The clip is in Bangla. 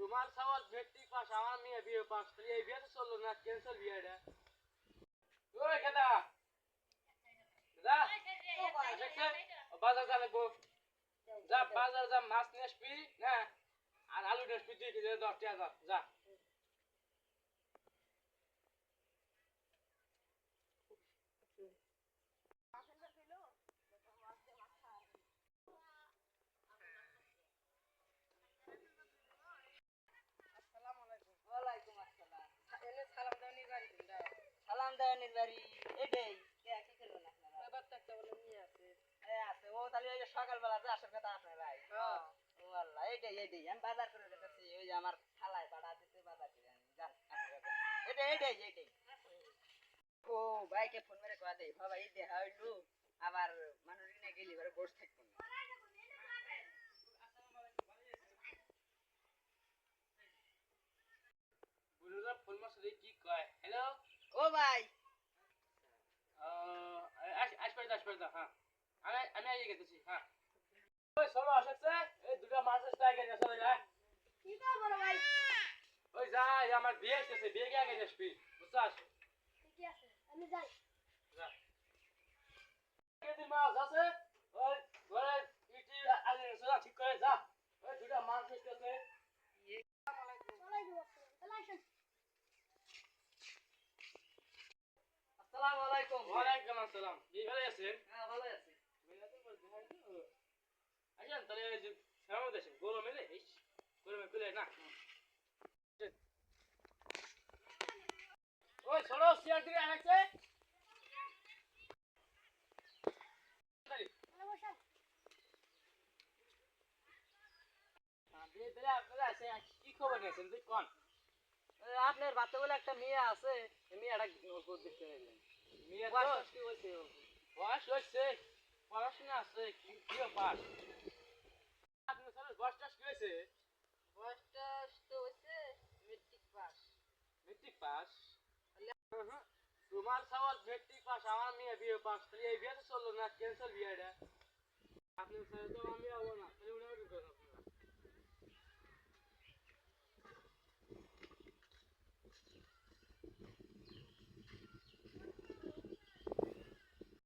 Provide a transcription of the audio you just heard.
তোমার সওয়াল মেট্রিক পাস আমার মেয়ে বিএ পাস তাহলে এই বিয়ে তো চললো না ক্যান্সেল বিয়েটা ওই কেদা কেদা বাজার যা লাগবো যা বাজার যা মাছ নিয়ে আসবি না আর আলু নিয়ে আসবি 2 কেজি 10 টাকা যা সালাম দেওয়ানির বাড়ি এটাই কি করবেন আছে ও তাহলে ওই যে সকালবেলা যে আসার কথা আপনার ভাই ও আল্লাহ এইটাই আমি বাজার করে রেখেছি ওই যে আমার খালায় পাড়া দিতে বাজার করে আনি যান এইটাই ও ভাইকে ফোন করে কয়া দেই বাবা এই দেখা হইলো আবার মানুষ নিয়ে গেলি ঘরে বসে থাকবো না বুড়োরা ফোন মারছে কি কয় হ্যালো ও ভাই আসবে হ্যাঁ আমি আগে গেতেছি হ্যাঁ ওই চলো আসছে এই দুটো মাছ আসতে আগে চলে যায় কি বড় ভাই ওই যা আমার বিয়ে আসছে বিয়ে কে আগে আসবি বুঝছাস ঠিক আছে আমি যাই যা কেদিন মাছ আছে ওই ঘরে ইটি আগে সোজা ঠিক করে যা ওই দুটো মাছ আসছে ওয়ালাইকুম আসসালাম তাহলে আসেন আসসালামু আলাইকুম ওয়ালাইকুম আসসালাম কি ভালো আছেন হ্যাঁ ভালো আছি আচ্ছা তাহলে যে সামনে দেশে গরমে রে গরমে কুলে না ওই ছোড়ো চেয়ার দিকে আনাচ্ছে তাহলে বসেন কি খবর নিয়েছেন তুই কোন আপনার বাচ্চা বলে একটা মেয়ে আছে মেয়েটা দেখতে নিলেন মেয়ে বয়স কি হয়েছে বয়স হচ্ছে পড়াশোনা আছে কি পাস আপনার স্যার বয়সটা কি হয়েছে বয়সটা তো হয়েছে মেট্রিক পাস তোমার সওয়াল মেট্রিক পাস আমার মেয়ে বিএ পাস তাহলে এই বিয়ে তো চললো না ক্যান্সেল বিয়েটা আপনার স্যার তো আমি হবো না